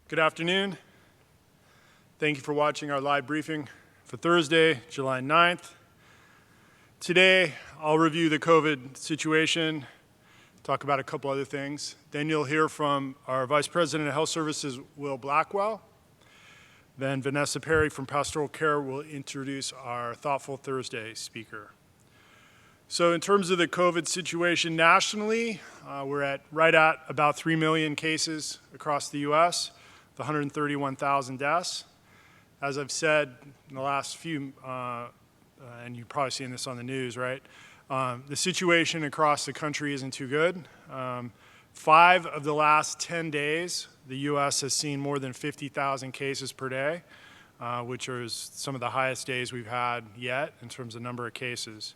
Good afternoon. Thank you for watching our live briefing for Thursday, July 9th. Today, I'll review the COVID situation, talk about a couple other things. Then you'll hear from our Vice President of Health Services, Will Blackwell. Then Vanessa Perry from Pastoral Care will introduce our Thoughtful Thursday speaker. So in terms of the COVID situation nationally, we're right at about 3 million cases across the US, with 131,000 deaths. As I've said in the last few, and you've probably seen this on the news, right? The situation across the country isn't too good. 5 of the last 10 days, the US has seen more than 50,000 cases per day, which is some of the highest days we've had yet in terms of number of cases.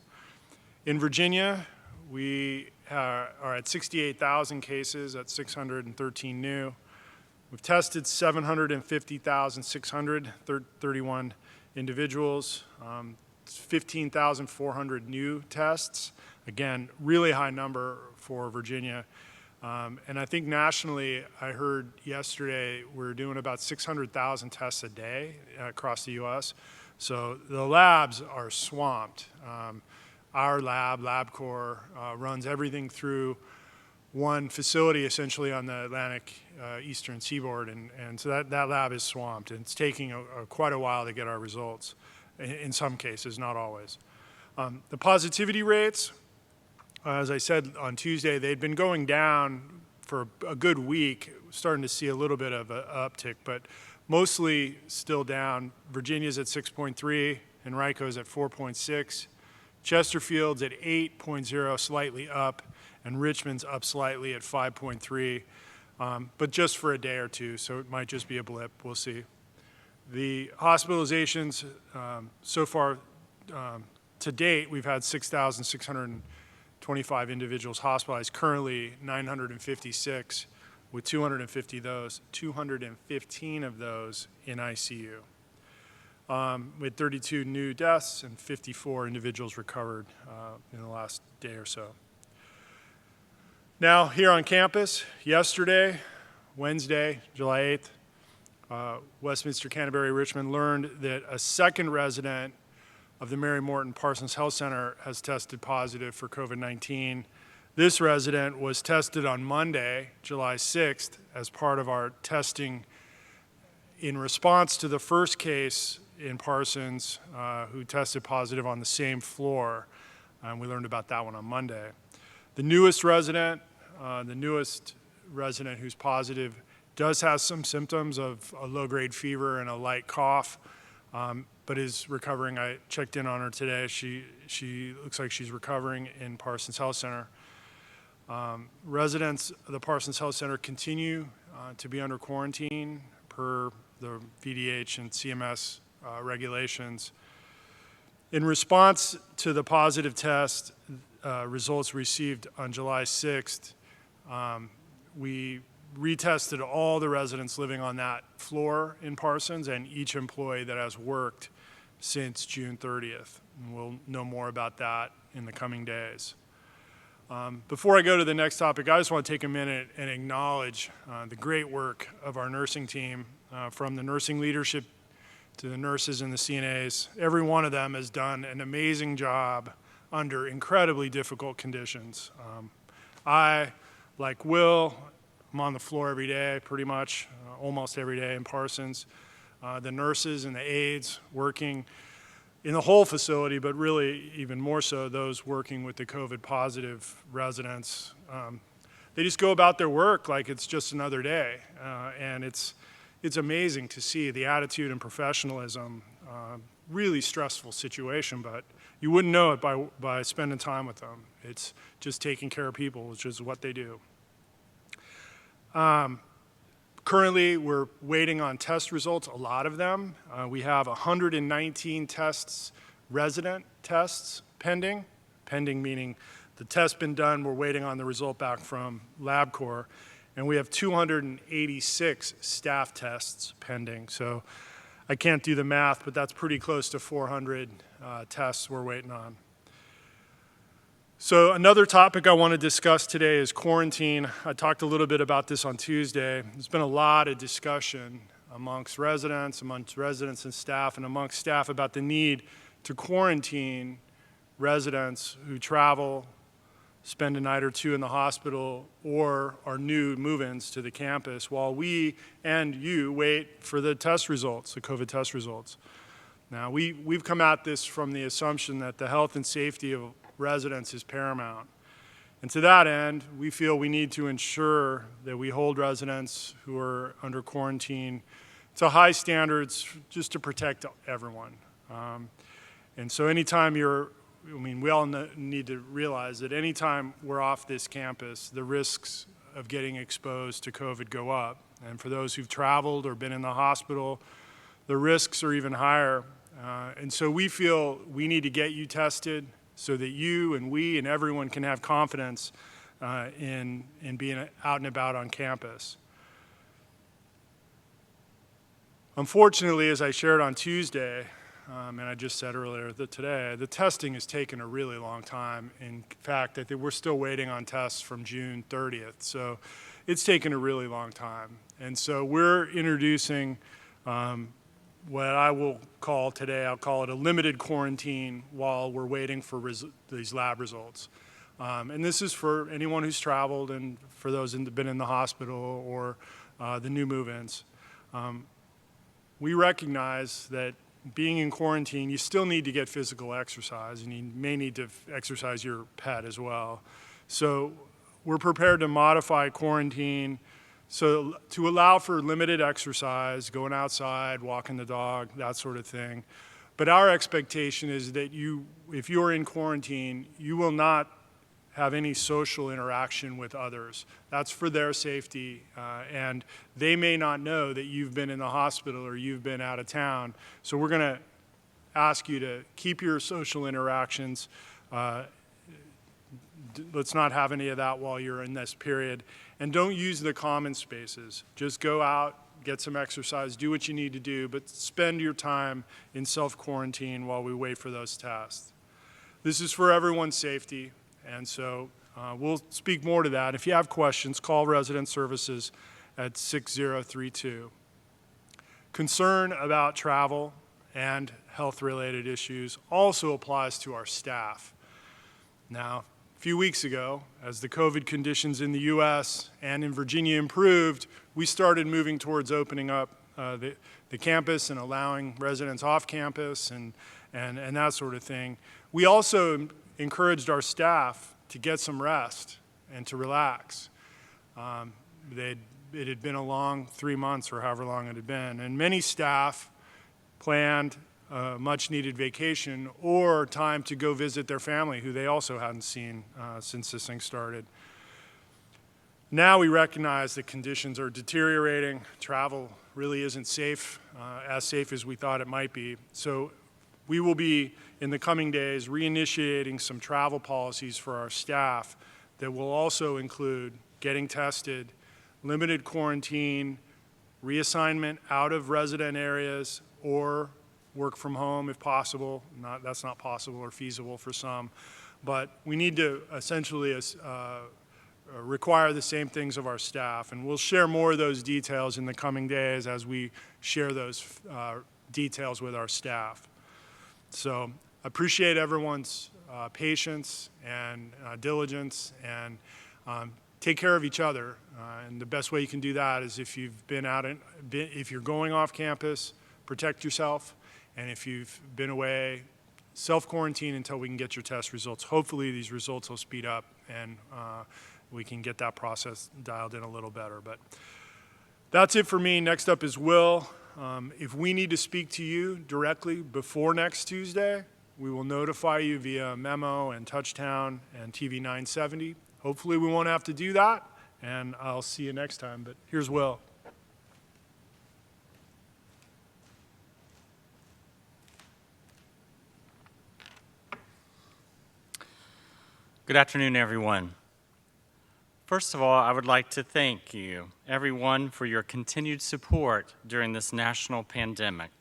In Virginia, we are at 68,000 cases at 613 new. We've tested 750,631 individuals, 15,400 new tests. Again, really high number for Virginia. And I think nationally, I heard yesterday, we're doing about 600,000 tests a day across the US. So the labs are swamped. Our lab, LabCorp, runs everything through one facility essentially on the Atlantic eastern seaboard, and so that lab is swamped, and it's taking quite a while to get our results, in some cases, not always. The positivity rates, as I said on Tuesday, they'd been going down for a good week, starting to see a little bit of an uptick, but mostly still down. Virginia's at 6.3, Henrico's at 4.6. Chesterfield's at 8.0, slightly up, and Richmond's up slightly at 5.3, but just for a day or two, so it might just be a blip, we'll see. The hospitalizations so far to date, we've had 6,625 individuals hospitalized, currently 956, with 215 of those in ICU. With 32 new deaths and 54 individuals recovered in the last day or so. Now, here on campus, yesterday, Wednesday, July 8th, Westminster Canterbury Richmond learned that a second resident of the Mary Morton Parsons Health Center has tested positive for COVID-19. This resident was tested on Monday, July 6th, as part of our testing in response to the first case in Parsons who tested positive on the same floor. We learned about that one on Monday. The newest resident who's positive does have some symptoms of a low-grade fever and a light cough, but is recovering. I checked in on her today. She looks like she's recovering in Parsons Health Center. Residents of the Parsons Health Center continue to be under quarantine per the VDH and CMS regulations. In response to the positive test results received on July 6th, we retested all the residents living on that floor in Parsons and each employee that has worked since June 30th. And we'll know more about that in the coming days. Before I go to the next topic, I just want to take a minute and acknowledge the great work of our nursing team, from the nursing leadership to the nurses and the CNAs. Every one of them has done an amazing job under incredibly difficult conditions. I, like Will, I'm on the floor every day, pretty much, almost every day in Parsons. The nurses and the aides working in the whole facility, but really even more so those working with the COVID positive residents. They just go about their work like it's just another day, and it's amazing to see the attitude and professionalism. Really stressful situation, but you wouldn't know it by spending time with them. It's just taking care of people, which is what they do. Currently, we're waiting on test results, a lot of them. We have 119 tests, resident tests pending meaning the test's been done, we're waiting on the result back from LabCorp. And we have 286 staff tests pending. So I can't do the math, but that's pretty close to 400 tests we're waiting on. So another topic I want to discuss today is quarantine. I talked a little bit about this on Tuesday. There's been a lot of discussion amongst residents and staff, and amongst staff about the need to quarantine residents who travel, spend a night or two in the hospital, or are new move-ins to the campus while we and you wait for the test results, the COVID test results. Now, we've come at this from the assumption that the health and safety of residents is paramount. And to that end, we feel we need to ensure that we hold residents who are under quarantine to high standards just to protect everyone. And so anytime we all need to realize that anytime we're off this campus, the risks of getting exposed to COVID go up. And for those who've traveled or been in the hospital, the risks are even higher. And so we feel we need to get you tested so that you and we and everyone can have confidence in being out and about on campus. Unfortunately, as I shared on Tuesday, and I just said earlier that today, the testing has taken a really long time. In fact, I think we're still waiting on tests from June 30th. So it's taken a really long time. And so we're introducing what I will call today, I'll call it a limited quarantine while we're waiting for these lab results. And this is for anyone who's traveled and for those who've been in the hospital or the new move-ins. We recognize that being in quarantine, you still need to get physical exercise, and you may need to exercise your pet as well. So we're prepared to modify quarantine so to allow for limited exercise, going outside, walking the dog, that sort of thing. But our expectation is that if you're in quarantine, you will not have any social interaction with others. That's for their safety, and they may not know that you've been in the hospital or you've been out of town. So we're gonna ask you to keep your social interactions. Let's not have any of that while you're in this period. And don't use the common spaces. Just go out, get some exercise, do what you need to do, but spend your time in self-quarantine while we wait for those tests. This is for everyone's safety, and so we'll speak more to that. If you have questions, call Resident Services at 6032. Concern about travel and health-related issues also applies to our staff. Now, a few weeks ago, as the COVID conditions in the US and in Virginia improved, we started moving towards opening up the campus and allowing residents off campus and that sort of thing. We also encouraged our staff to get some rest and to relax. It had been a long 3 months or however long it had been, and many staff planned much needed vacation or time to go visit their family who they also hadn't seen since this thing started. Now we recognize that conditions are deteriorating. Travel really isn't safe, as safe as we thought it might be. So we will be, in the coming days, reinitiating some travel policies for our staff that will also include getting tested, limited quarantine, reassignment out of resident areas, or work from home if possible. That's not possible or feasible for some. But we need to essentially require the same things of our staff. And we'll share more of those details in the coming days as we share those details with our staff. So I appreciate everyone's patience and diligence, and take care of each other. And the best way you can do that is if you've been out, if you're going off campus, protect yourself. And if you've been away, self-quarantine until we can get your test results. Hopefully these results will speed up and we can get that process dialed in a little better. But that's it for me. Next up is Will. If we need to speak to you directly before next Tuesday, we will notify you via memo and Touchtown and TV 970. Hopefully we won't have to do that, and I'll see you next time. But here's Will. Good afternoon, everyone. First of all, I would like to thank you, everyone, for your continued support during this national pandemic.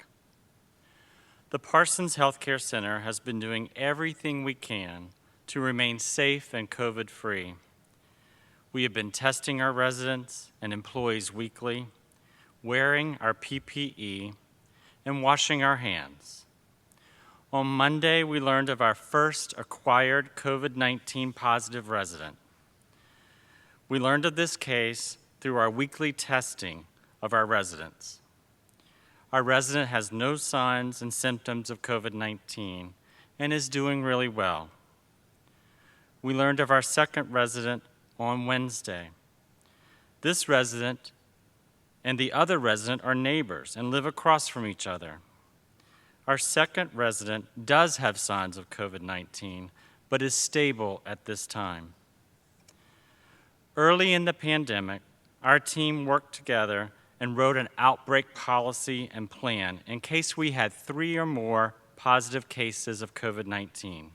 The Parsons Healthcare Center has been doing everything we can to remain safe and COVID-free. We have been testing our residents and employees weekly, wearing our PPE, and washing our hands. On Monday, we learned of our first acquired COVID-19 positive resident. We learned of this case through our weekly testing of our residents. Our resident has no signs and symptoms of COVID-19 and is doing really well. We learned of our second resident on Wednesday. This resident and the other resident are neighbors and live across from each other. Our second resident does have signs of COVID-19, but is stable at this time. Early in the pandemic, our team worked together and wrote an outbreak policy and plan in case we had 3 or more positive cases of COVID-19.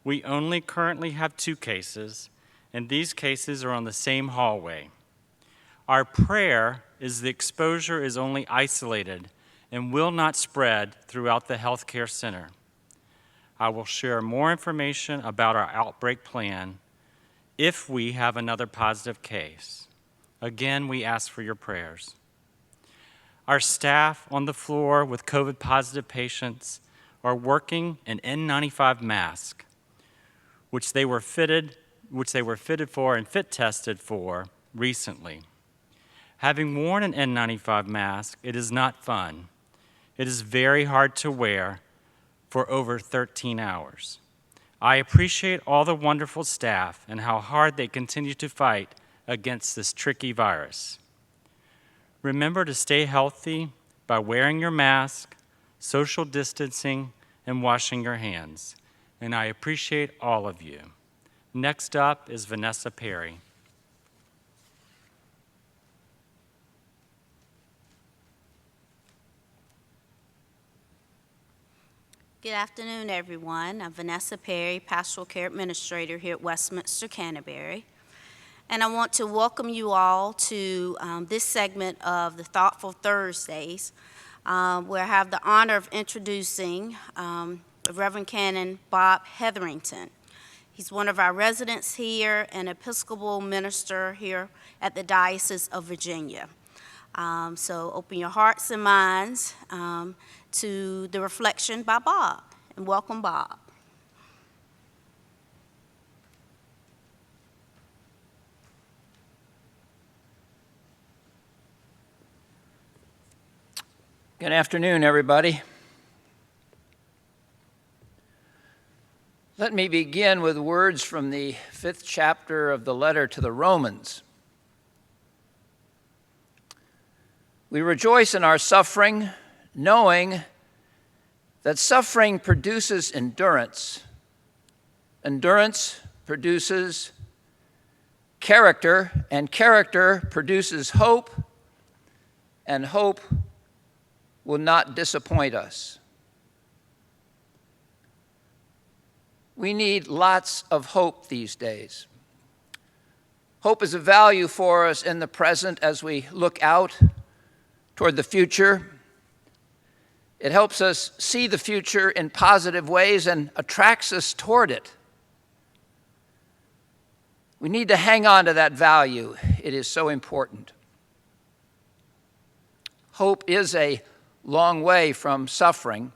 We only currently have 2 cases, and these cases are on the same hallway. Our prayer is the exposure is only isolated and will not spread throughout the healthcare center. I will share more information about our outbreak plan if we have another positive case. Again, we ask for your prayers. Our staff on the floor with COVID-positive patients are working an N95 mask, which they were fitted for and fit tested for recently. Having worn an N95 mask, it is not fun. It is very hard to wear for over 13 hours. I appreciate all the wonderful staff and how hard they continue to fight against this tricky virus. Remember to stay healthy by wearing your mask, social distancing, and washing your hands. And I appreciate all of you. Next up is Vanessa Perry. Good afternoon, everyone. I'm Vanessa Perry, Pastoral Care Administrator here at Westminster Canterbury. And I want to welcome you all to this segment of the Thoughtful Thursdays, where I have the honor of introducing Reverend Canon Bob Hetherington. He's one of our residents here and Episcopal minister here at the Diocese of Virginia. So open your hearts and minds to the reflection by Bob, and welcome, Bob. Good afternoon, everybody. Let me begin with words from the 5th chapter of the letter to the Romans. We rejoice in our suffering, knowing that suffering produces endurance. Endurance produces character, and character produces hope, and hope will not disappoint us. We need lots of hope these days. Hope is a value for us in the present as we look out toward the future. It helps us see the future in positive ways and attracts us toward it. We need to hang on to that value. It is so important. Hope is a long way from suffering.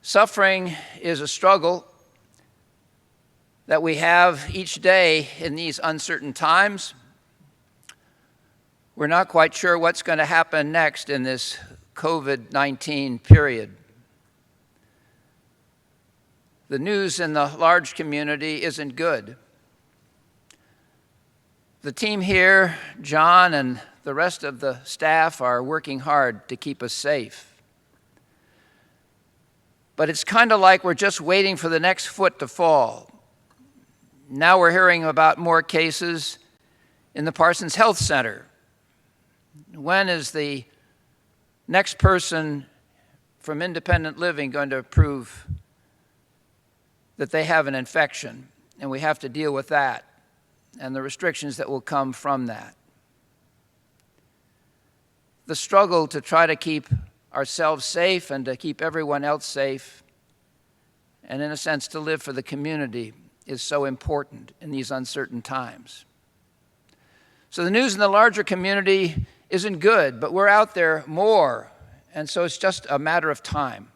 Suffering is a struggle that we have each day in these uncertain times. We're not quite sure what's going to happen next in this COVID-19 period. The news in the large community isn't good. The team here, John and the rest of the staff, are working hard to keep us safe. But it's kind of like we're just waiting for the next foot to fall. Now we're hearing about more cases in the Parsons Health Center. When is the next person from independent living going to prove that they have an infection? And we have to deal with that and the restrictions that will come from that. The struggle to try to keep ourselves safe and to keep everyone else safe and in a sense to live for the community is so important in these uncertain times. So the news in the larger community isn't good, but we're out there more, and so it's just a matter of time.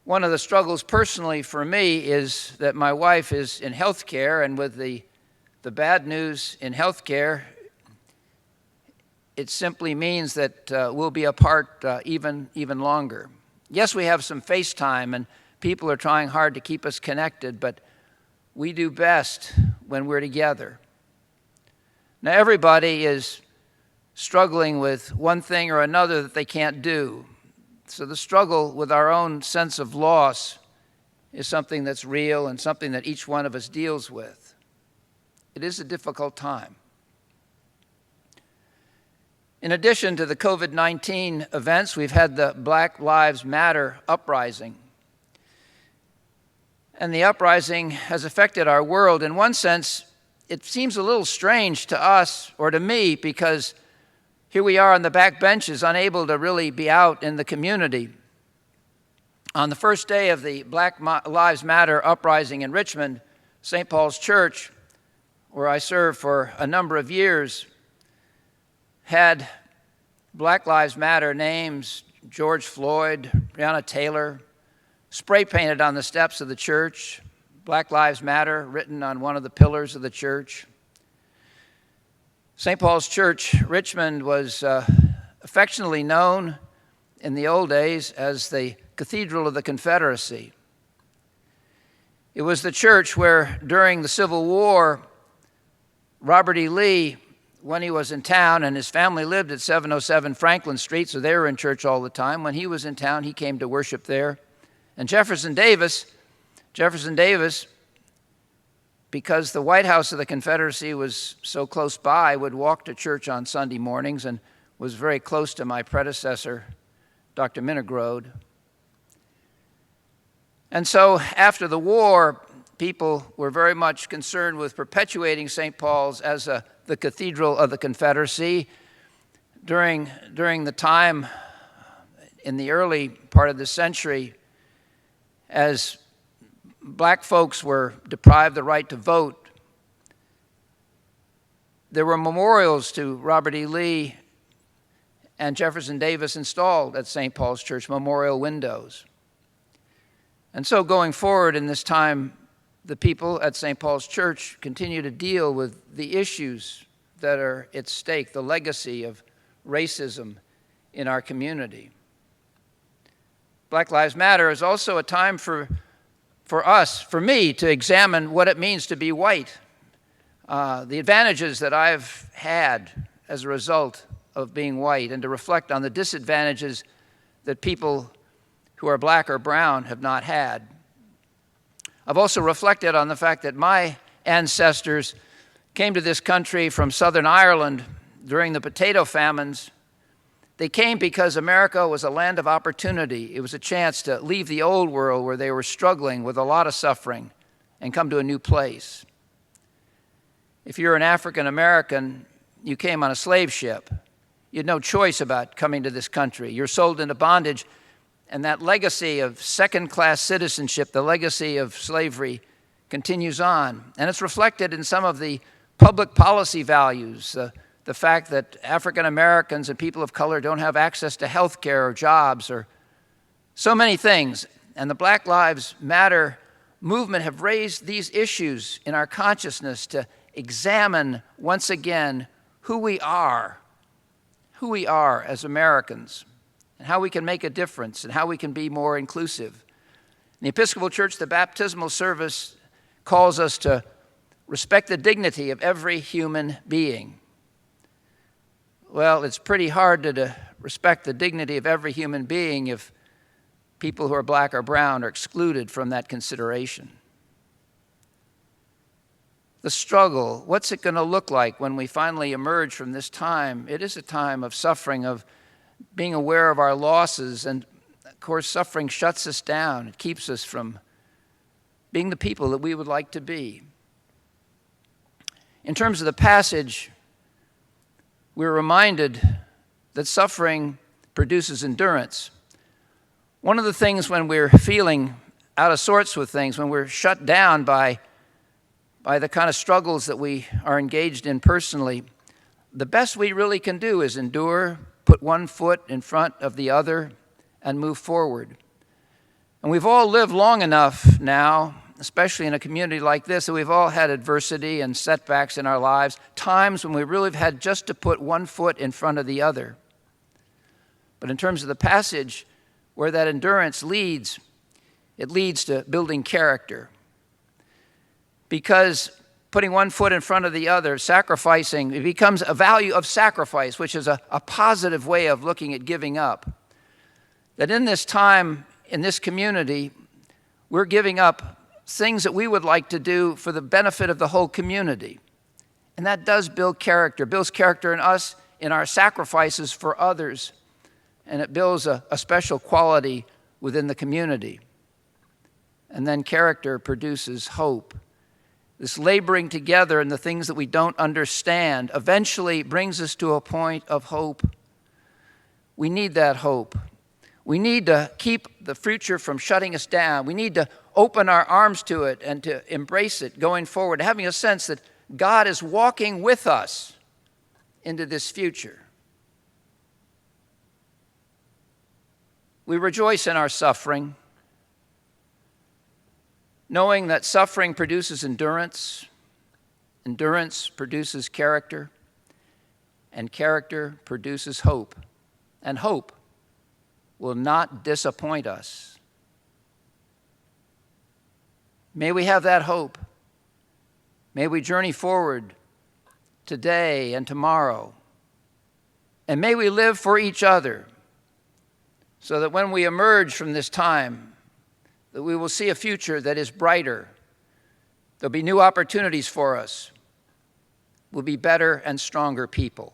One of the struggles personally for me is that my wife is in healthcare, and with the bad news in healthcare, it simply means that we'll be apart even longer. Yes, we have some FaceTime, and people are trying hard to keep us connected, but we do best when we're together. Now, everybody is struggling with one thing or another that they can't do. So the struggle with our own sense of loss is something that's real and something that each one of us deals with. It is a difficult time. In addition to the COVID-19 events, we've had the Black Lives Matter uprising. And the uprising has affected our world. In one sense, it seems a little strange to us, or to me, because here we are on the back benches, unable to really be out in the community. On the first day of the Black Lives Matter uprising in Richmond, St. Paul's Church, where I served for a number of years, had Black Lives Matter names, George Floyd, Breonna Taylor, spray painted on the steps of the church, Black Lives Matter written on one of the pillars of the church. St. Paul's Church, Richmond, was affectionately known in the old days as the Cathedral of the Confederacy. It was the church where, during the Civil War, Robert E. Lee, when he was in town, and his family lived at 707 Franklin Street, so they were in church all the time. When he was in town, he came to worship there. And Jefferson Davis, because the White House of the Confederacy was so close by, would walk to church on Sunday mornings and was very close to my predecessor, Dr. Minigrode. And so after the war, people were very much concerned with perpetuating St. Paul's as the Cathedral of the Confederacy. During the time in the early part of the century, as black folks were deprived the right to vote, there were memorials to Robert E. Lee and Jefferson Davis installed at St. Paul's Church, memorial windows. And so going forward in this time, the people at St. Paul's Church continue to deal with the issues that are at stake, the legacy of racism in our community. Black Lives Matter is also a time for me, to examine what it means to be white. The advantages that I've had as a result of being white, and to reflect on the disadvantages that people who are black or brown have not had. I've also reflected on the fact that my ancestors came to this country from Southern Ireland during the potato famines. They came because America was a land of opportunity. It was a chance to leave the old world where they were struggling with a lot of suffering and come to a new place. If you're an African American, you came on a slave ship. You had no choice about coming to this country. You're sold into bondage, and that legacy of second-class citizenship, the legacy of slavery, continues on. And it's reflected in some of the public policy values, the fact that African Americans and people of color don't have access to health care or jobs or so many things. And the Black Lives Matter movement have raised these issues in our consciousness to examine once again who we are as Americans, and how we can make a difference, and how we can be more inclusive. In the Episcopal Church, the baptismal service calls us to respect the dignity of every human being. Well, it's pretty hard to respect the dignity of every human being if people who are black or brown are excluded from that consideration. The struggle, what's it going to look like when we finally emerge from this time? It is a time of suffering, of being aware of our losses, and of course suffering shuts us down. It keeps us from being the people that we would like to be. In terms of the passage, we're reminded that suffering produces endurance. One of the things when we're feeling out of sorts with things, when we're shut down by the kind of struggles that we are engaged in personally, the best we really can do is endure, put one foot in front of the other, and move forward. And we've all lived long enough now, especially in a community like this, that we've all had adversity and setbacks in our lives, times when we really have had just to put one foot in front of the other. But in terms of the passage, where that endurance leads, it leads to building character. Because putting one foot in front of the other, sacrificing, it becomes a value of sacrifice, which is a positive way of looking at giving up. That in this time, in this community, we're giving up things that we would like to do for the benefit of the whole community. And that does build character, builds character in us, in our sacrifices for others, and it builds a special quality within the community. And then character produces hope. This laboring together in the things that we don't understand eventually brings us to a point of hope. We need that hope. We need to keep the future from shutting us down. We need to open our arms to it and to embrace it going forward, having a sense that God is walking with us into this future. We rejoice in our suffering, knowing that suffering produces endurance, endurance produces character, and character produces hope. And hope will not disappoint us. May we have that hope. May we journey forward today and tomorrow. And may we live for each other so that when we emerge from this time, that we will see a future that is brighter. There'll be new opportunities for us. We'll be better and stronger people.